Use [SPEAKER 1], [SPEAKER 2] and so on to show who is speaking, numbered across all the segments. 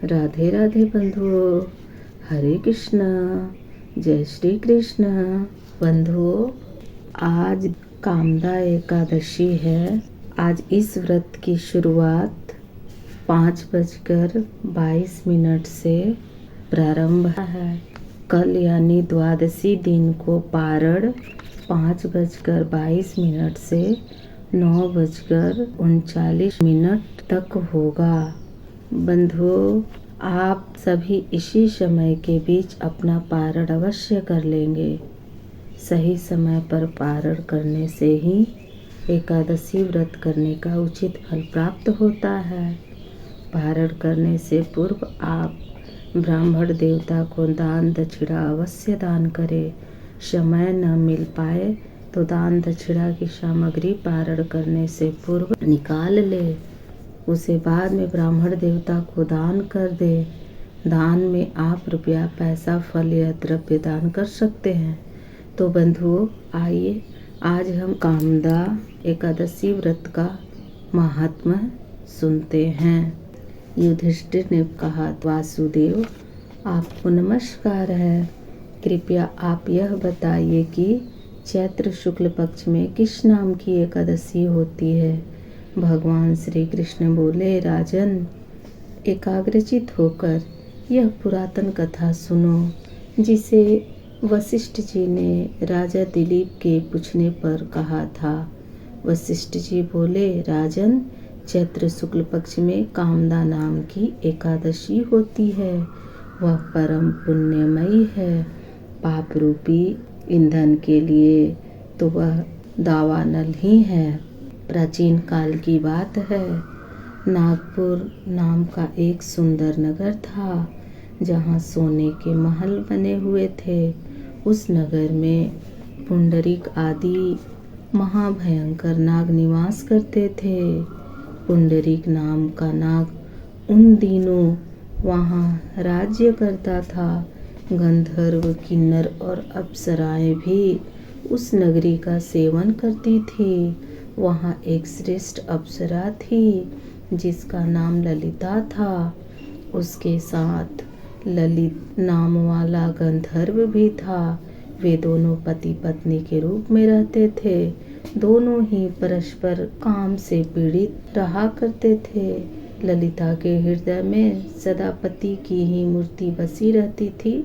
[SPEAKER 1] राधे राधे बंधुओं, हरे कृष्णा, जय श्री कृष्ण। बंधुओं, आज कामदा एकादशी है। आज इस व्रत की शुरुआत 5:22 से प्रारंभ है। कल यानी द्वादशी दिन को पारण 5:22 से 9:39 तक होगा। बंधुओं, आप सभी इसी समय के बीच अपना पारण अवश्य कर लेंगे। सही समय पर पारण करने से ही एकादशी व्रत करने का उचित फल प्राप्त होता है। पारण करने से पूर्व आप ब्राह्मण देवता को दान दक्षिणा अवश्य दान करें। समय न मिल पाए तो दान दक्षिणा की सामग्री पारण करने से पूर्व निकाल ले, उसे बाद में ब्राह्मण देवता को दान कर दे। दान में आप रुपया, पैसा, फल या द्रव्य दान कर सकते हैं। तो बंधुओं, आइए आज हम कामदा एकादशी व्रत का महात्म्य सुनते हैं। युधिष्ठिर ने कहा, वासुदेव आपको नमस्कार है। कृपया आप यह बताइए कि चैत्र शुक्ल पक्ष में किस नाम की एकादशी होती है। भगवान श्री कृष्ण बोले, राजन, एकाग्रचित होकर यह पुरातन कथा सुनो, जिसे वशिष्ठ जी ने राजा दिलीप के पूछने पर कहा था। वशिष्ठ जी बोले, राजन, चैत्र शुक्ल पक्ष में कामदा नाम की एकादशी होती है। वह परम पुण्यमयी है। पाप रूपी ईंधन के लिए तो वह दावानल ही है। प्राचीन काल की बात है। नागपुर नाम का एक सुंदर नगर था, जहाँ सोने के महल बने हुए थे। उस नगर में पुंडरीक आदि महाभयंकर नाग निवास करते थे। पुंडरीक नाम का नाग उन दिनों वहाँ राज्य करता था। गंधर्व, किन्नर और अप्सराएं भी उस नगरी का सेवन करती थी। वहाँ एक श्रेष्ठ अप्सरा थी जिसका नाम ललिता था। उसके साथ ललित नाम वाला गंधर्व भी था। वे दोनों पति पत्नी के रूप में रहते थे। दोनों ही परस्पर काम से पीड़ित रहा करते थे। ललिता के हृदय में सदा पति की ही मूर्ति बसी रहती थी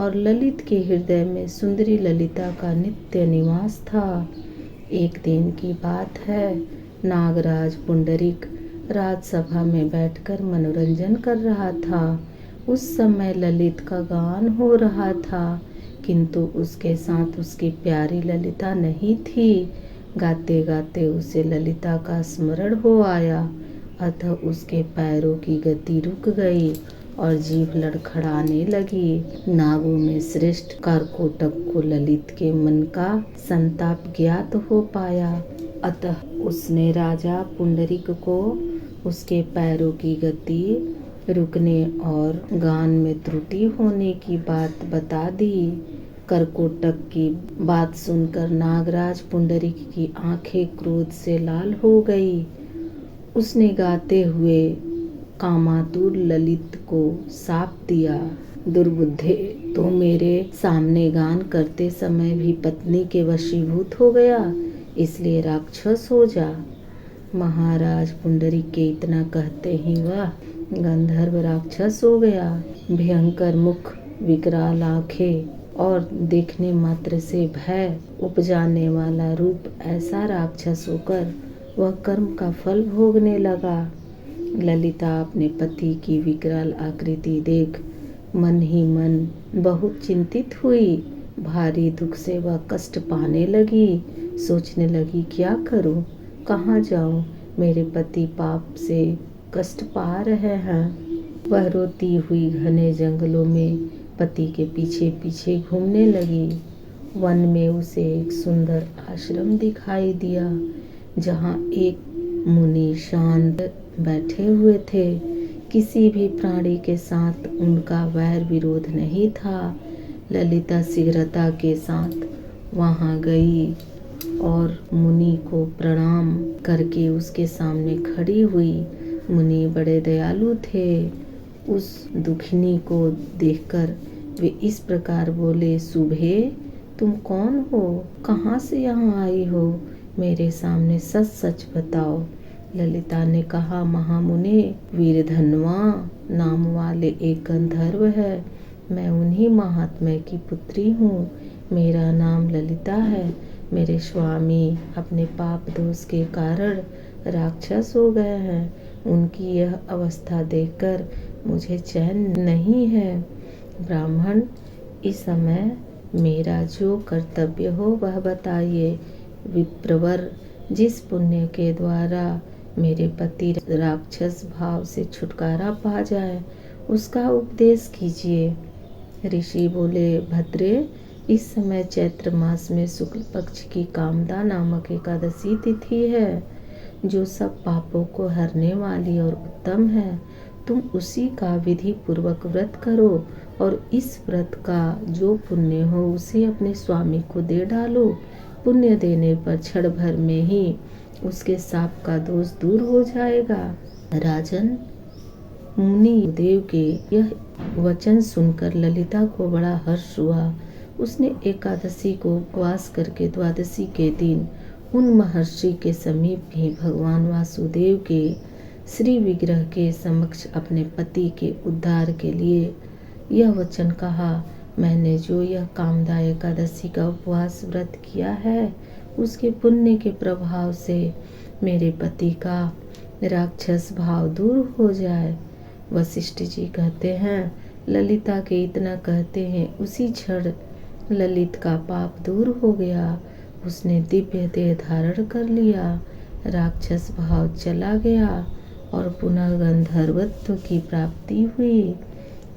[SPEAKER 1] और ललित के हृदय में सुंदरी ललिता का नित्य निवास था। एक दिन की बात है, नागराज पुंडरीक राजसभा में बैठकर मनोरंजन कर रहा था। उस समय ललित का गान हो रहा था, किंतु उसके साथ उसकी प्यारी ललिता नहीं थी। गाते गाते उसे ललिता का स्मरण हो आया, अतः उसके पैरों की गति रुक गई और जीभ लड़खड़ाने लगी। नागों में श्रेष्ठ कारकोटक को ललित के मन का संताप ज्ञात हो पाया, अतः उसने राजा पुंडरीक को उसके पैरों की गति रुकने और गान में त्रुटि होने की बात बता दी। करकोटक की बात सुनकर नागराज पुंडरीक की आंखें क्रोध से लाल हो गई। उसने गाते हुए कामातुर ललित को शाप दिया, दुर्बुद्धे, तो मेरे सामने गान करते समय भी पत्नी के वशीभूत हो गया, इसलिए राक्षस हो जा। महाराज पुंडरीक के इतना कहते ही वह गंधर्व राक्षस हो गया। भयंकर मुख, विकराल आंखें और देखने मात्र से भय उपजाने वाला रूप, ऐसा राक्षस होकर वह कर्म का फल भोगने लगा। ललिता अपने पति की विकराल आकृति देख मन ही मन बहुत चिंतित हुई। भारी दुख से वह कष्ट पाने लगी। सोचने लगी, क्या करूं, कहाँ जाऊं, मेरे पति पाप से कष्ट पा रहे हैं। वह रोती हुई घने जंगलों में पति के पीछे पीछे घूमने लगी। वन में उसे एक सुंदर आश्रम दिखाई दिया, जहाँ एक मुनि शांत बैठे हुए थे। किसी भी प्राणी के साथ उनका वैर विरोध नहीं था। ललिता शीघ्रता के साथ वहाँ गई और मुनि को प्रणाम करके उसके सामने खड़ी हुई। मुनि बड़े दयालु थे। उस दुखिनी को देखकर वे इस प्रकार बोले, सुभे तुम कौन हो, कहाँ से यहाँ आई हो, मेरे सामने सच सच बताओ। ललिता ने कहा, महामुने, वीरधन्वा नाम वाले एक गंधर्व है, मैं उन्हीं महात्मा की पुत्री हूँ। मेरा नाम ललिता है। मेरे स्वामी अपने पाप दोष के कारण राक्षस हो गए हैं। उनकी यह अवस्था देखकर मुझे चैन नहीं है। ब्राह्मण, इस समय मेरा जो कर्तव्य हो वह बताइए। विप्रवर, जिस पुण्य के द्वारा मेरे पति राक्षस भाव से छुटकारा पा जाए उसका उपदेश कीजिए। ऋषि बोले, भद्रे, इस समय चैत्र मास में शुक्ल पक्ष की कामदा नामक एकादशी तिथि है, जो सब पापों को हरने वाली और उत्तम है। तुम उसी का विधि पूर्वक व्रत करो और इस व्रत का जो पुण्य हो उसे अपने स्वामी को दे डालो। पुण्य देने पर क्षण भर में ही उसके साप का दोष दूर हो जाएगा। राजन, मुनि देव के यह वचन सुनकर ललिता को बड़ा हर्ष हुआ। उसने एकादशी को उपवास करके द्वादशी के दिन उन महर्षि के समीप ही भगवान वासुदेव के श्री विग्रह के समक्ष अपने पति के उद्धार के लिए यह वचन कहा, मैंने जो यह कामदा एकादशी का उपवास व्रत किया है उसके पुण्य के प्रभाव से मेरे पति का राक्षस भाव दूर हो जाए। वशिष्ठ जी कहते हैं, ललिता के इतना कहते हैं उसी क्षण ललित का पाप दूर हो गया। उसने दिव्य देह धारण कर लिया, राक्षस भाव चला गया और पुनः गंधर्वत्व की प्राप्ति हुई।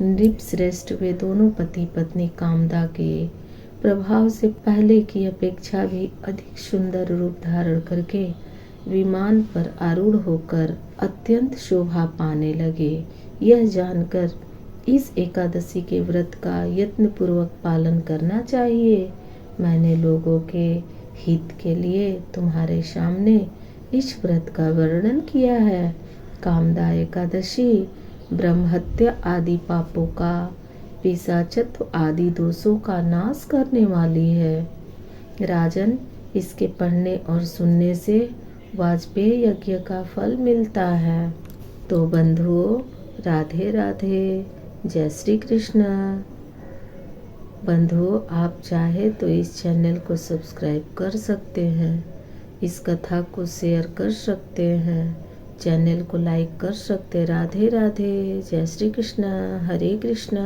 [SPEAKER 1] नृपश्रेष्ठ वे दोनों पति पत्नी कामदा के प्रभाव से पहले की अपेक्षा भी अधिक सुंदर रूप धारण करके विमान पर आरूढ़ होकर अत्यंत शोभा पाने लगे। यह जानकर इस एकादशी के व्रत का यत्न पूर्वक पालन करना चाहिए। मैंने लोगों के हित के लिए तुम्हारे सामने इस व्रत का वर्णन किया है। कामदा एकादशी ब्रह्महत्या आदि पापों का, पिशाचत्व आदि दोषों का नाश करने वाली है। राजन, इसके पढ़ने और सुनने से वाजपेय यज्ञ का फल मिलता है। तो बंधुओं, राधे राधे, जय श्री कृष्ण। बंधुओं, आप चाहे तो इस चैनल को सब्सक्राइब कर सकते हैं, इस कथा को शेयर कर सकते हैं, चैनल को लाइक कर सकते हैं। राधे राधे, जय श्री कृष्ण, हरे कृष्ण।